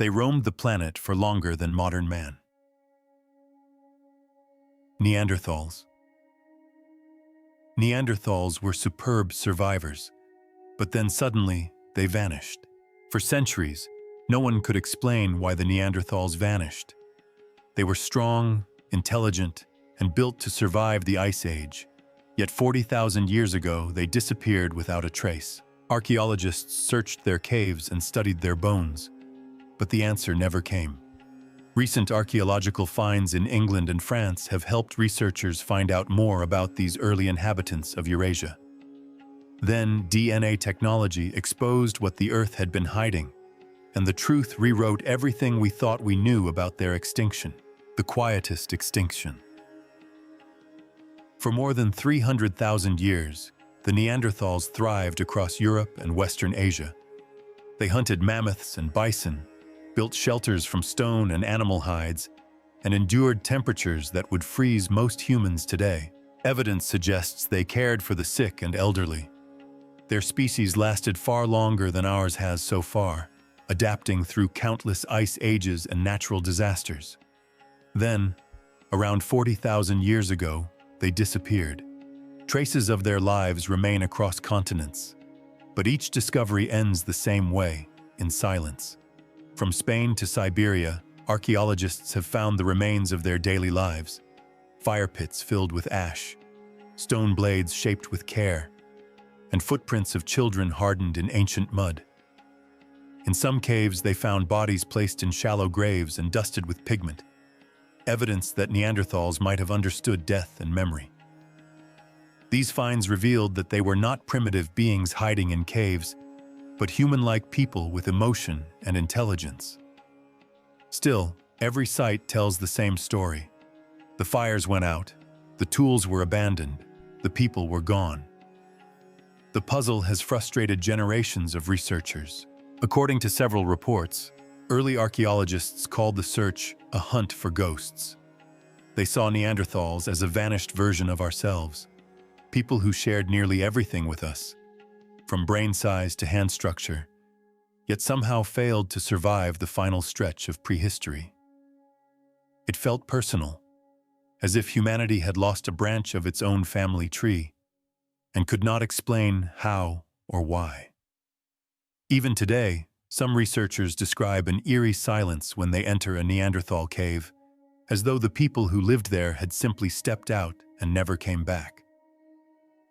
They roamed the planet for longer than modern man. Neanderthals. Neanderthals were superb survivors, but then suddenly they vanished. For centuries, no one could explain why the Neanderthals vanished. They were strong, intelligent, and built to survive the Ice Age. Yet 40,000 years ago, they disappeared without a trace. Archaeologists searched their caves and studied their bones, but the answer never came. Recent archaeological finds in England and France have helped researchers find out more about these early inhabitants of Eurasia. Then, DNA technology exposed what the Earth had been hiding, and the truth rewrote everything we thought we knew about their extinction, the quietest extinction. For more than 300,000 years, the Neanderthals thrived across Europe and Western Asia. They hunted mammoths and bison, built shelters from stone and animal hides, and endured temperatures that would freeze most humans today. Evidence suggests they cared for the sick and elderly. Their species lasted far longer than ours has so far, adapting through countless ice ages and natural disasters. Then, around 40,000 years ago, they disappeared. Traces of their lives remain across continents, but each discovery ends the same way, in silence. From Spain to Siberia, archaeologists have found the remains of their daily lives: fire pits filled with ash, stone blades shaped with care, and footprints of children hardened in ancient mud. In some caves, they found bodies placed in shallow graves and dusted with pigment, evidence that Neanderthals might have understood death and memory. These finds revealed that they were not primitive beings hiding in caves, but human-like people with emotion and intelligence. Still, every site tells the same story. The fires went out, the tools were abandoned, the people were gone. The puzzle has frustrated generations of researchers. According to several reports, early archaeologists called the search a hunt for ghosts. They saw Neanderthals as a vanished version of ourselves, people who shared nearly everything with us, from brain size to hand structure, yet somehow failed to survive the final stretch of prehistory. It felt personal, as if humanity had lost a branch of its own family tree and could not explain how or why. Even today, some researchers describe an eerie silence when they enter a Neanderthal cave, as though the people who lived there had simply stepped out and never came back.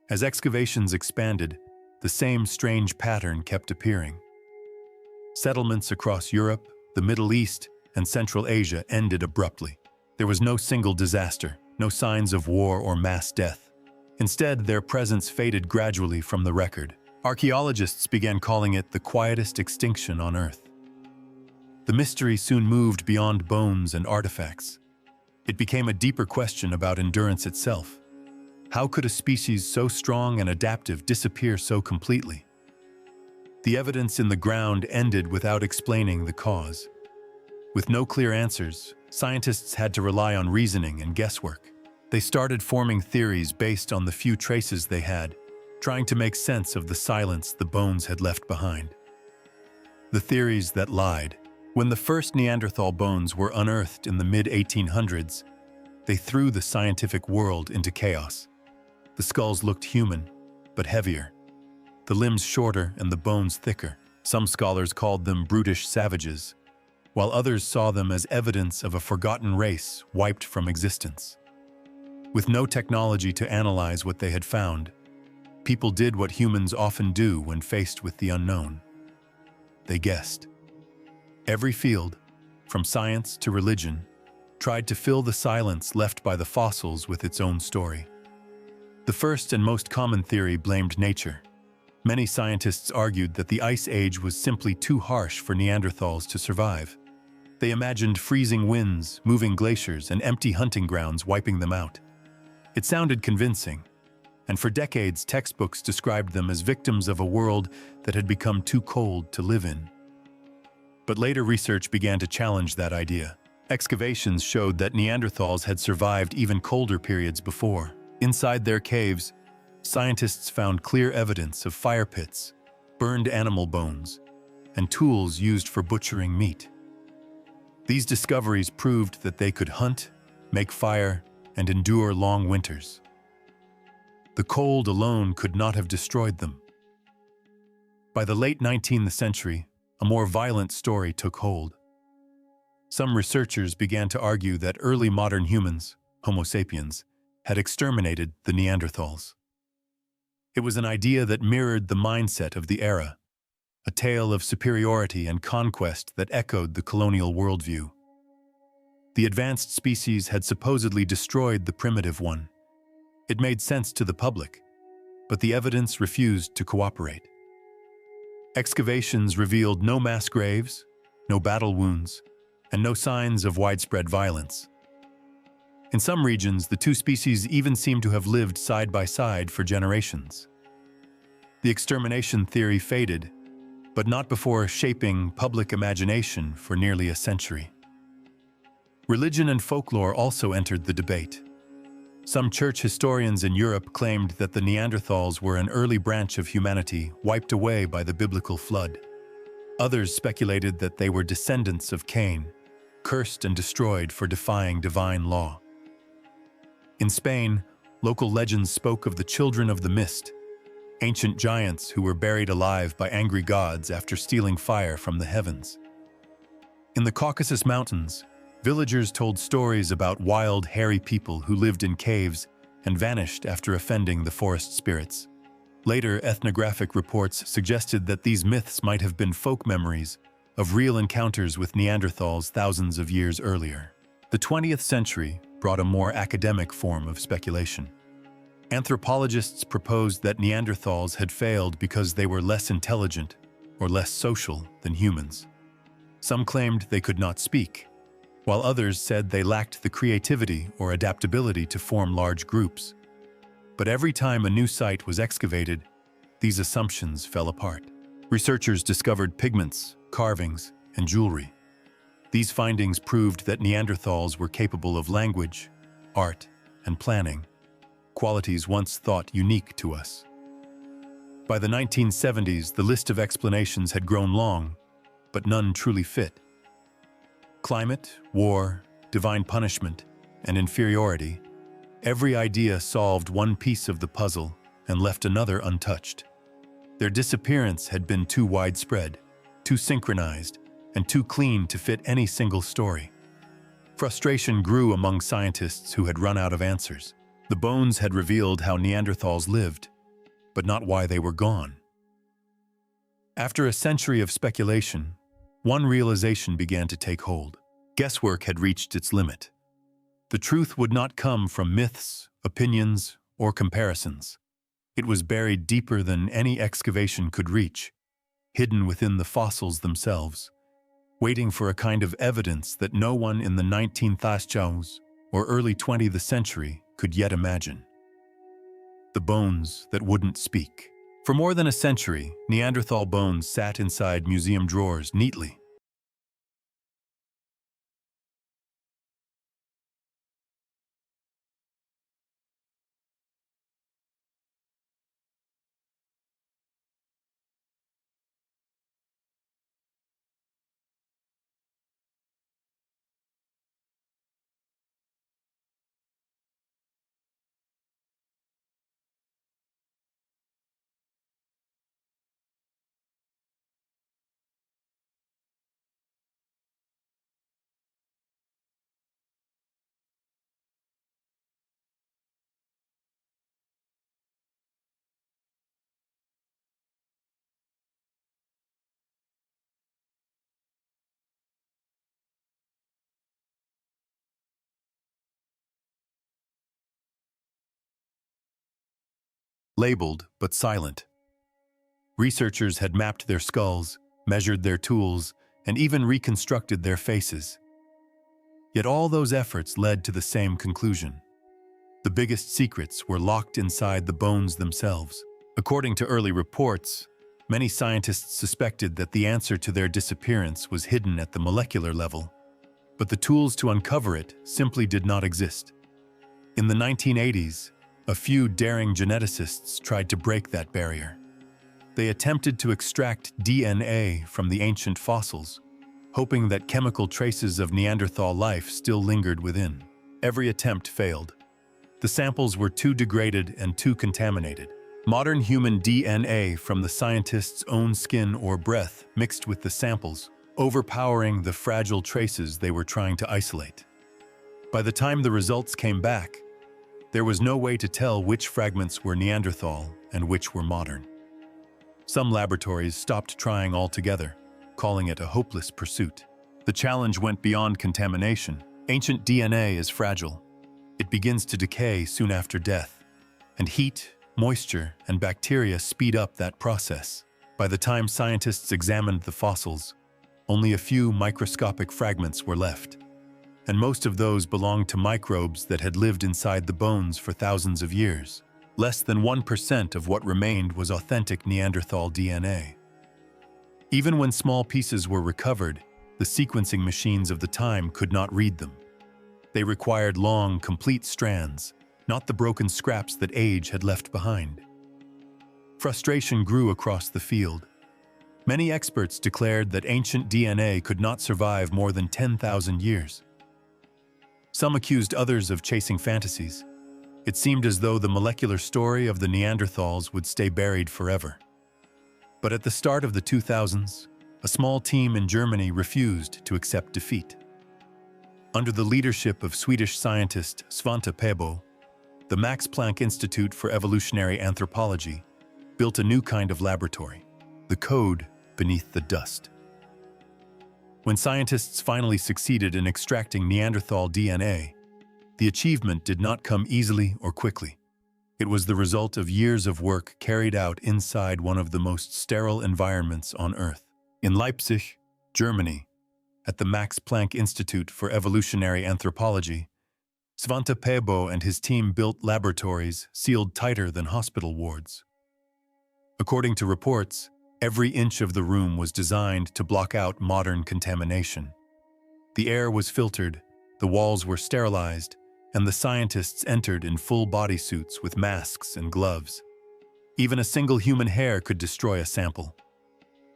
As excavations expanded, the same strange pattern kept appearing. Settlements across Europe, the Middle East, and Central Asia ended abruptly. There was no single disaster, no signs of war or mass death. Instead, their presence faded gradually from the record. Archaeologists began calling it the quietest extinction on Earth. The mystery soon moved beyond bones and artifacts. It became a deeper question about endurance itself. How could a species so strong and adaptive disappear so completely? The evidence in the ground ended without explaining the cause. With no clear answers, scientists had to rely on reasoning and guesswork. They started forming theories based on the few traces they had, trying to make sense of the silence the bones had left behind. The theories that lied. When the first Neanderthal bones were unearthed in the mid-1800s, they threw the scientific world into chaos. The skulls looked human, but heavier. The limbs shorter and the bones thicker. Some scholars called them brutish savages, while others saw them as evidence of a forgotten race wiped from existence. With no technology to analyze what they had found, people did what humans often do when faced with the unknown. They guessed. Every field, from science to religion, tried to fill the silence left by the fossils with its own story. The first and most common theory blamed nature. Many scientists argued that the Ice Age was simply too harsh for Neanderthals to survive. They imagined freezing winds, moving glaciers, and empty hunting grounds wiping them out. It sounded convincing, and for decades textbooks described them as victims of a world that had become too cold to live in. But later research began to challenge that idea. Excavations showed that Neanderthals had survived even colder periods before. Inside their caves, scientists found clear evidence of fire pits, burned animal bones, and tools used for butchering meat. These discoveries proved that they could hunt, make fire, and endure long winters. The cold alone could not have destroyed them. By the late 19th century, a more violent story took hold. Some researchers began to argue that early modern humans, Homo sapiens, had exterminated the Neanderthals. It was an idea that mirrored the mindset of the era, a tale of superiority and conquest that echoed the colonial worldview. The advanced species had supposedly destroyed the primitive one. It made sense to the public, but the evidence refused to cooperate. Excavations revealed no mass graves, no battle wounds, and no signs of widespread violence. In some regions, the two species even seem to have lived side by side for generations. The extermination theory faded, but not before shaping public imagination for nearly a century. Religion and folklore also entered the debate. Some church historians in Europe claimed that the Neanderthals were an early branch of humanity wiped away by the biblical flood. Others speculated that they were descendants of Cain, cursed and destroyed for defying divine law. In Spain, local legends spoke of the children of the mist, ancient giants who were buried alive by angry gods after stealing fire from the heavens. In the Caucasus Mountains, villagers told stories about wild, hairy people who lived in caves and vanished after offending the forest spirits. Later, ethnographic reports suggested that these myths might have been folk memories of real encounters with Neanderthals thousands of years earlier. The 20th century brought a more academic form of speculation. Anthropologists proposed that Neanderthals had failed because they were less intelligent or less social than humans. Some claimed they could not speak, while others said they lacked the creativity or adaptability to form large groups. But every time a new site was excavated, these assumptions fell apart. Researchers discovered pigments, carvings, and jewelry. These findings proved that Neanderthals were capable of language, art, and planning, qualities once thought unique to us. By the 1970s, the list of explanations had grown long, but none truly fit. Climate, war, divine punishment, and inferiority, every idea solved one piece of the puzzle and left another untouched. Their disappearance had been too widespread, too synchronized, and too clean to fit any single story. Frustration grew among scientists who had run out of answers. The bones had revealed how Neanderthals lived, but not why they were gone. After a century of speculation, one realization began to take hold. Guesswork had reached its limit. The truth would not come from myths, opinions, or comparisons. It was buried deeper than any excavation could reach, hidden within the fossils themselves, waiting for a kind of evidence that no one in the 19th or early 20th century could yet imagine. The bones that wouldn't speak. For more than a century, Neanderthal bones sat inside museum drawers neatly. Labeled but silent. Researchers had mapped their skulls, measured their tools, and even reconstructed their faces. Yet all those efforts led to the same conclusion. The biggest secrets were locked inside the bones themselves. According to early reports, many scientists suspected that the answer to their disappearance was hidden at the molecular level, but the tools to uncover it simply did not exist. In the 1980s, a few daring geneticists tried to break that barrier. They attempted to extract DNA from the ancient fossils, hoping that chemical traces of Neanderthal life still lingered within. Every attempt failed. The samples were too degraded and too contaminated. Modern human DNA from the scientists' own skin or breath mixed with the samples, overpowering the fragile traces they were trying to isolate. By the time the results came back, there was no way to tell which fragments were Neanderthal and which were modern. Some laboratories stopped trying altogether, calling it a hopeless pursuit. The challenge went beyond contamination. Ancient DNA is fragile. It begins to decay soon after death, and heat, moisture, and bacteria speed up that process. By the time scientists examined the fossils, only a few microscopic fragments were left, and most of those belonged to microbes that had lived inside the bones for thousands of years. Less than 1% of what remained was authentic Neanderthal DNA. Even when small pieces were recovered, the sequencing machines of the time could not read them. They required long, complete strands, not the broken scraps that age had left behind. Frustration grew across the field. Many experts declared that ancient DNA could not survive more than 10,000 years. Some accused others of chasing fantasies. It seemed as though the molecular story of the Neanderthals would stay buried forever. But at the start of the 2000s, a small team in Germany refused to accept defeat. Under the leadership of Swedish scientist Svante Pääbo, the Max Planck Institute for Evolutionary Anthropology built a new kind of laboratory, the code beneath the dust. When scientists finally succeeded in extracting Neanderthal DNA, the achievement did not come easily or quickly. It was the result of years of work carried out inside one of the most sterile environments on Earth. In Leipzig, Germany, at the Max Planck Institute for Evolutionary Anthropology, Svante Pääbo and his team built laboratories sealed tighter than hospital wards. According to reports, every inch of the room was designed to block out modern contamination. The air was filtered, the walls were sterilized, and the scientists entered in full bodysuits with masks and gloves. Even a single human hair could destroy a sample.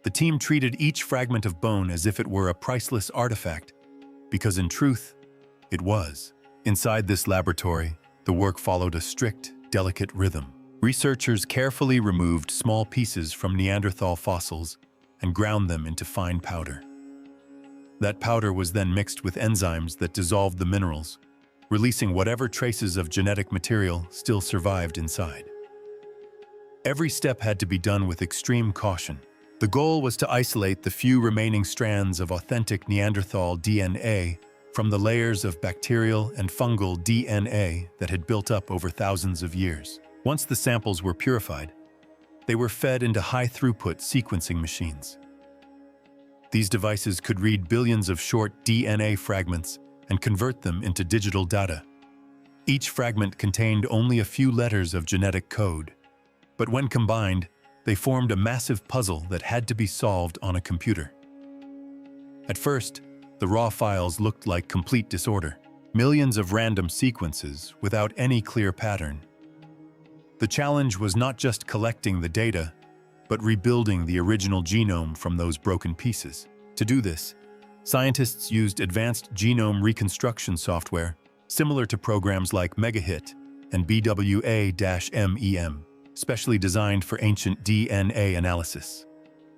The team treated each fragment of bone as if it were a priceless artifact, because in truth, it was. Inside this laboratory, the work followed a strict, delicate rhythm. Researchers carefully removed small pieces from Neanderthal fossils and ground them into fine powder. That powder was then mixed with enzymes that dissolved the minerals, releasing whatever traces of genetic material still survived inside. Every step had to be done with extreme caution. The goal was to isolate the few remaining strands of authentic Neanderthal DNA from the layers of bacterial and fungal DNA that had built up over thousands of years. Once the samples were purified, they were fed into high-throughput sequencing machines. These devices could read billions of short DNA fragments and convert them into digital data. Each fragment contained only a few letters of genetic code, but when combined, they formed a massive puzzle that had to be solved on a computer. At first, the raw files looked like complete disorder, millions of random sequences without any clear pattern. The challenge was not just collecting the data, but rebuilding the original genome from those broken pieces. To do this, scientists used advanced genome reconstruction software similar to programs like MegaHit and BWA-MEM, specially designed for ancient DNA analysis.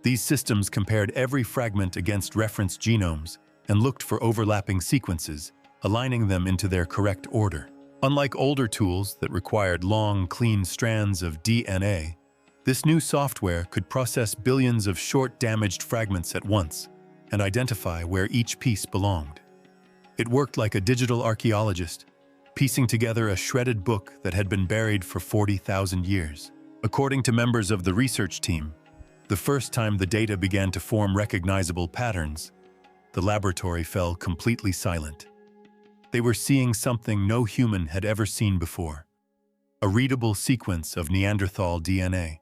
These systems compared every fragment against reference genomes and looked for overlapping sequences, aligning them into their correct order. Unlike older tools that required long, clean strands of DNA, this new software could process billions of short, damaged fragments at once and identify where each piece belonged. It worked like a digital archaeologist, piecing together a shredded book that had been buried for 40,000 years. According to members of the research team, the first time the data began to form recognizable patterns, the laboratory fell completely silent. They were seeing something no human had ever seen before, a readable sequence of Neanderthal DNA.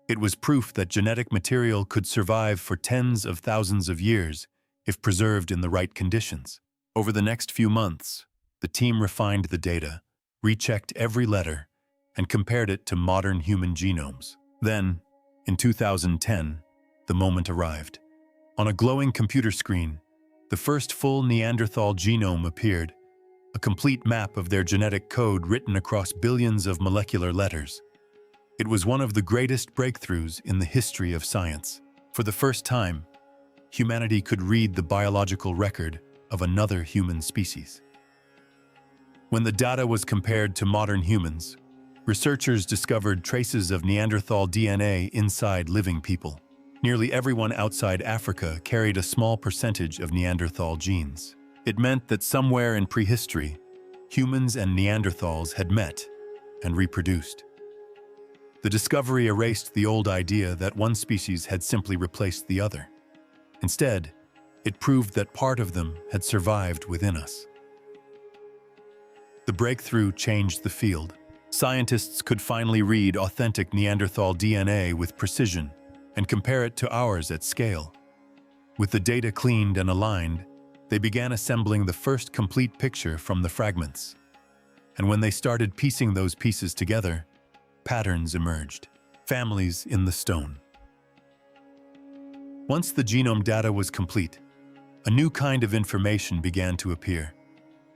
It was proof that genetic material could survive for tens of thousands of years if preserved in the right conditions. Over the next few months, the team refined the data, rechecked every letter, and compared it to modern human genomes. Then, in 2010, the moment arrived. On a glowing computer screen, the first full Neanderthal genome appeared, a complete map of their genetic code written across billions of molecular letters. It was one of the greatest breakthroughs in the history of science. For the first time, humanity could read the biological record of another human species. When the data was compared to modern humans, researchers discovered traces of Neanderthal DNA inside living people. Nearly everyone outside Africa carried a small percentage of Neanderthal genes. It meant that somewhere in prehistory, humans and Neanderthals had met and reproduced. The discovery erased the old idea that one species had simply replaced the other. Instead, it proved that part of them had survived within us. The breakthrough changed the field. Scientists could finally read authentic Neanderthal DNA with precision and compare it to ours at scale. With the data cleaned and aligned, they began assembling the first complete picture from the fragments. And when they started piecing those pieces together, patterns emerged. Families in the stone. Once the genome data was complete, a new kind of information began to appear.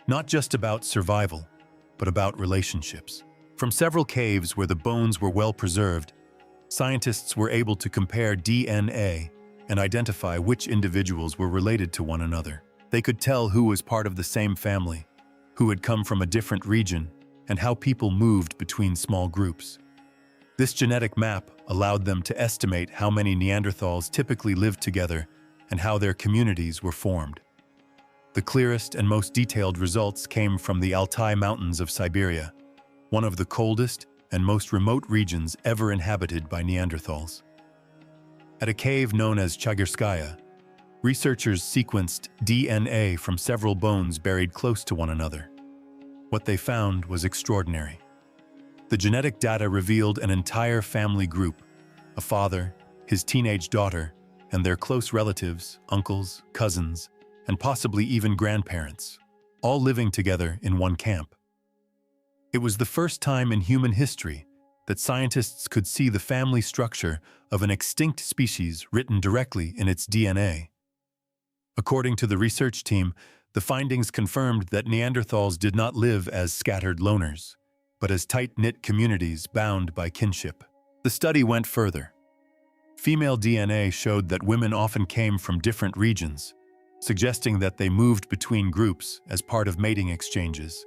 Not just about survival, but about relationships. From several caves where the bones were well preserved, scientists were able to compare DNA and identify which individuals were related to one another. They could tell who was part of the same family, who had come from a different region, and how people moved between small groups. This genetic map allowed them to estimate how many Neanderthals typically lived together and how their communities were formed. The clearest and most detailed results came from the Altai Mountains of Siberia, one of the coldest and most remote regions ever inhabited by Neanderthals. At a cave known as Chagirskaya, researchers sequenced DNA from several bones buried close to one another. What they found was extraordinary. The genetic data revealed an entire family group, a father, his teenage daughter, and their close relatives, uncles, cousins, and possibly even grandparents, all living together in one camp. It was the first time in human history that scientists could see the family structure of an extinct species written directly in its DNA. According to the research team, the findings confirmed that Neanderthals did not live as scattered loners, but as tight-knit communities bound by kinship. The study went further. Female DNA showed that women often came from different regions, suggesting that they moved between groups as part of mating exchanges.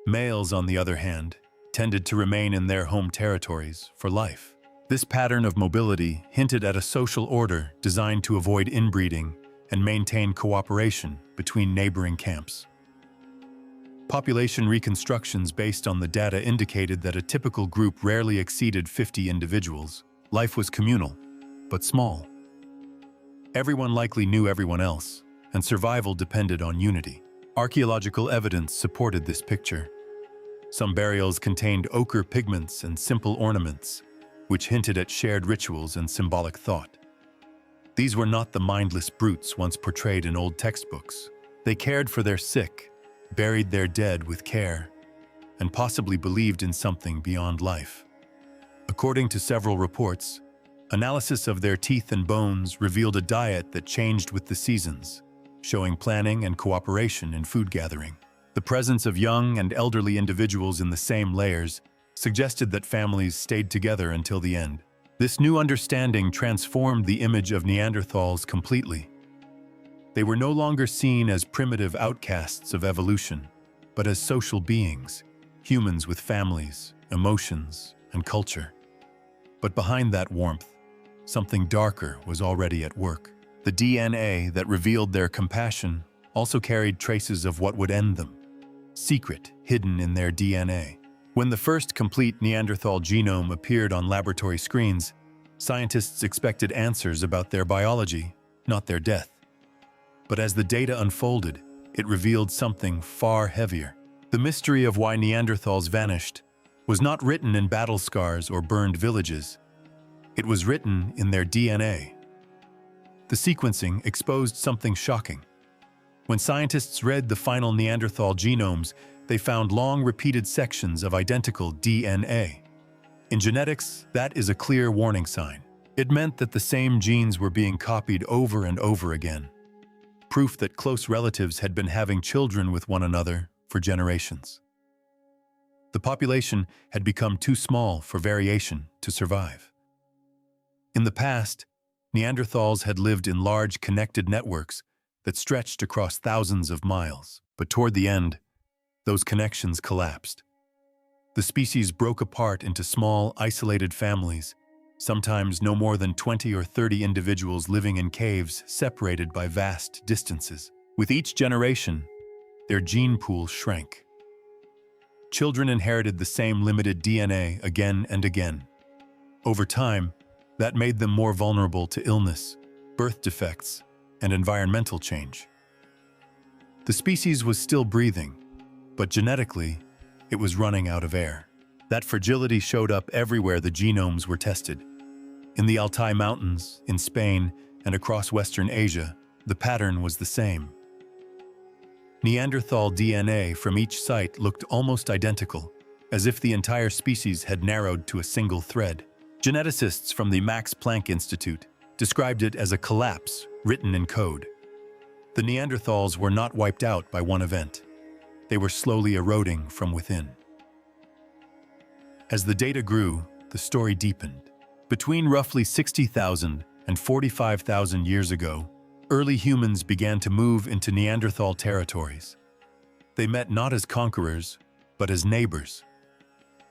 Males, on the other hand, tended to remain in their home territories for life. This pattern of mobility hinted at a social order designed to avoid inbreeding and maintain cooperation between neighboring camps. Population reconstructions based on the data indicated that a typical group rarely exceeded 50 individuals. Life was communal, but small. Everyone likely knew everyone else, and survival depended on unity. Archaeological evidence supported this picture. Some burials contained ochre pigments and simple ornaments, which hinted at shared rituals and symbolic thought. These were not the mindless brutes once portrayed in old textbooks. They cared for their sick, buried their dead with care, and possibly believed in something beyond life. According to several reports, analysis of their teeth and bones revealed a diet that changed with the seasons, showing planning and cooperation in food gathering. The presence of young and elderly individuals in the same layers suggested that families stayed together until the end. This new understanding transformed the image of Neanderthals completely. They were no longer seen as primitive outcasts of evolution, but as social beings, humans with families, emotions, and culture. But behind that warmth, something darker was already at work. The DNA that revealed their compassion also carried traces of what would end them, secret hidden in their DNA. When the first complete Neanderthal genome appeared on laboratory screens, scientists expected answers about their biology, not their death. But as the data unfolded, it revealed something far heavier. The mystery of why Neanderthals vanished was not written in battle scars or burned villages. It was written in their DNA. The sequencing exposed something shocking. When scientists read the final Neanderthal genomes, they found long repeated sections of identical DNA. In genetics, that is a clear warning sign. It meant that the same genes were being copied over and over again, proof that close relatives had been having children with one another for generations. The population had become too small for variation to survive. In the past, Neanderthals had lived in large connected networks that stretched across thousands of miles, but toward the end, those connections collapsed. The species broke apart into small, isolated families, sometimes no more than 20 or 30 individuals living in caves separated by vast distances. With each generation, their gene pool shrank. Children inherited the same limited DNA again and again. Over time, that made them more vulnerable to illness, birth defects, and environmental change. The species was still breathing, but genetically, it was running out of air. That fragility showed up everywhere the genomes were tested. In the Altai Mountains, in Spain, and across Western Asia, the pattern was the same. Neanderthal DNA from each site looked almost identical, as if the entire species had narrowed to a single thread. Geneticists from the Max Planck Institute described it as a collapse written in code. The Neanderthals were not wiped out by one event. They were slowly eroding from within. As the data grew, the story deepened. Between roughly 60,000 and 45,000 years ago, early humans began to move into Neanderthal territories. They met not as conquerors, but as neighbors.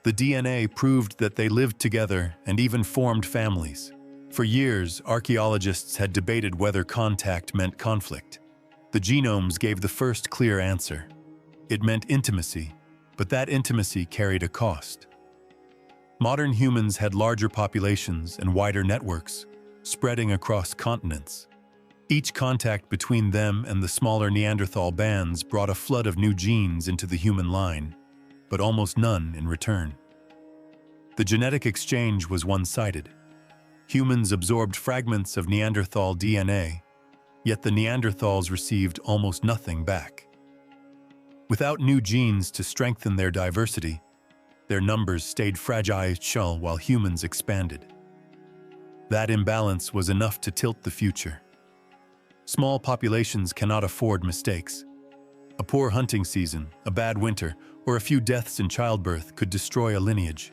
The DNA proved that they lived together and even formed families. For years, archaeologists had debated whether contact meant conflict. The genomes gave the first clear answer. It meant intimacy, but that intimacy carried a cost. Modern humans had larger populations and wider networks, spreading across continents. Each contact between them and the smaller Neanderthal bands brought a flood of new genes into the human line, but almost none in return. The genetic exchange was one-sided. Humans absorbed fragments of Neanderthal DNA, yet the Neanderthals received almost nothing back. Without new genes to strengthen their diversity, their numbers stayed fragile while humans expanded. That imbalance was enough to tilt the future. Small populations cannot afford mistakes. A poor hunting season, a bad winter, or a few deaths in childbirth could destroy a lineage.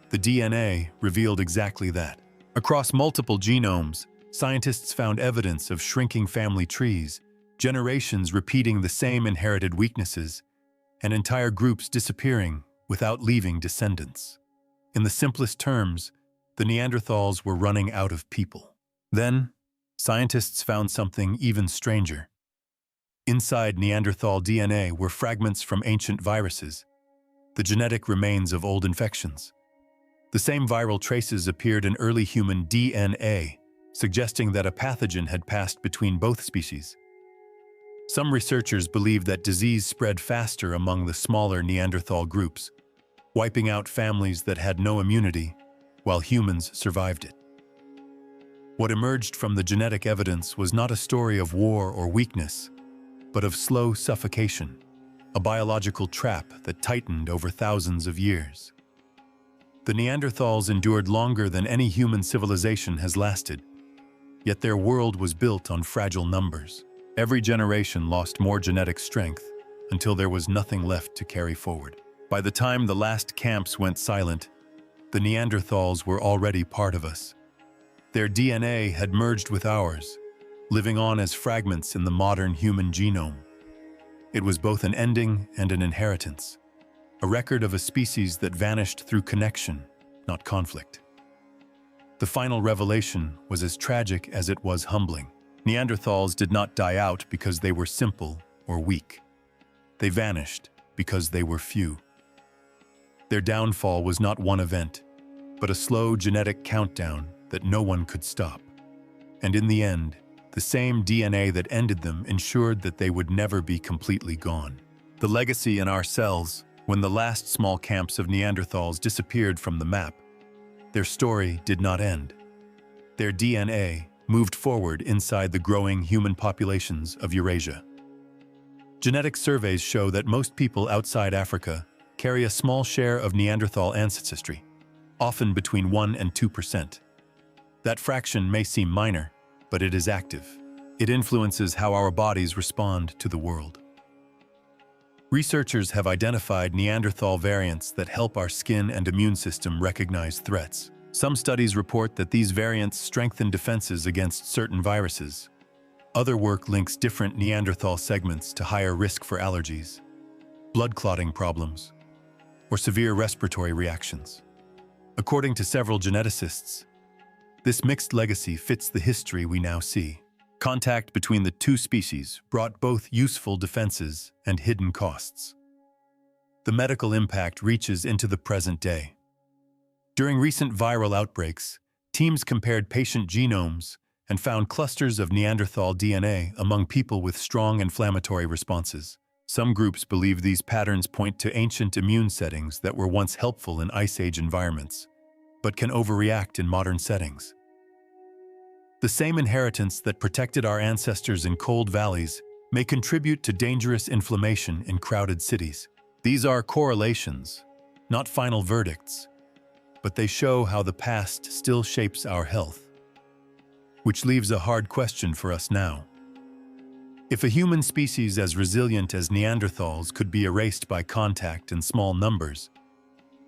The DNA revealed exactly that. Across multiple genomes, scientists found evidence of shrinking family trees, generations repeating the same inherited weaknesses, and entire groups disappearing without leaving descendants. In the simplest terms, the Neanderthals were running out of people. Then, scientists found something even stranger. Inside Neanderthal DNA were fragments from ancient viruses, the genetic remains of old infections. The same viral traces appeared in early human DNA, suggesting that a pathogen had passed between both species. Some researchers believe that disease spread faster among the smaller Neanderthal groups, wiping out families that had no immunity, while humans survived it. What emerged from the genetic evidence was not a story of war or weakness, but of slow suffocation, a biological trap that tightened over thousands of years. The Neanderthals endured longer than any human civilization has lasted, yet their world was built on fragile numbers. Every generation lost more genetic strength until there was nothing left to carry forward. By the time the last camps went silent, the Neanderthals were already part of us. Their DNA had merged with ours, living on as fragments in the modern human genome. It was both an ending and an inheritance, a record of a species that vanished through connection, not conflict. The final revelation was as tragic as it was humbling. Neanderthals did not die out because they were simple or weak. They vanished because they were few. Their downfall was not one event, but a slow genetic countdown that no one could stop. And in the end, the same DNA that ended them ensured that they would never be completely gone. The legacy in our cells, when the last small camps of Neanderthals disappeared from the map, their story did not end. Their DNA moved forward inside the growing human populations of Eurasia. Genetic surveys show that most people outside Africa carry a small share of Neanderthal ancestry, often between 1% and 2%. That fraction may seem minor, but it is active. It influences how our bodies respond to the world. Researchers have identified Neanderthal variants that help our skin and immune system recognize threats. Some studies report that these variants strengthen defenses against certain viruses. Other work links different Neanderthal segments to higher risk for allergies, blood clotting problems, or severe respiratory reactions. According to several geneticists, this mixed legacy fits the history we now see. Contact between the two species brought both useful defenses and hidden costs. The medical impact reaches into the present day. During recent viral outbreaks, teams compared patient genomes and found clusters of Neanderthal DNA among people with strong inflammatory responses. Some groups believe these patterns point to ancient immune settings that were once helpful in Ice Age environments, but can overreact in modern settings. The same inheritance that protected our ancestors in cold valleys may contribute to dangerous inflammation in crowded cities. These are correlations, not final verdicts, but they show how the past still shapes our health. Which leaves a hard question for us now. If a human species as resilient as Neanderthals could be erased by contact in small numbers,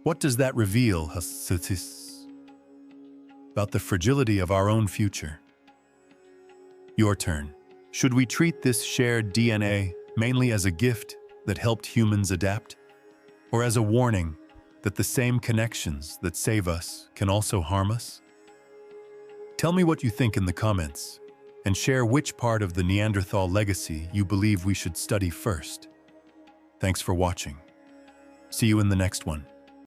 what does that reveal about the fragility of our own future? Your turn. Should we treat this shared DNA mainly as a gift that helped humans adapt, or as a warning that the same connections that save us can also harm us? Tell me what you think in the comments, and share which part of the Neanderthal legacy you believe we should study first. Thanks for watching. See you in the next one.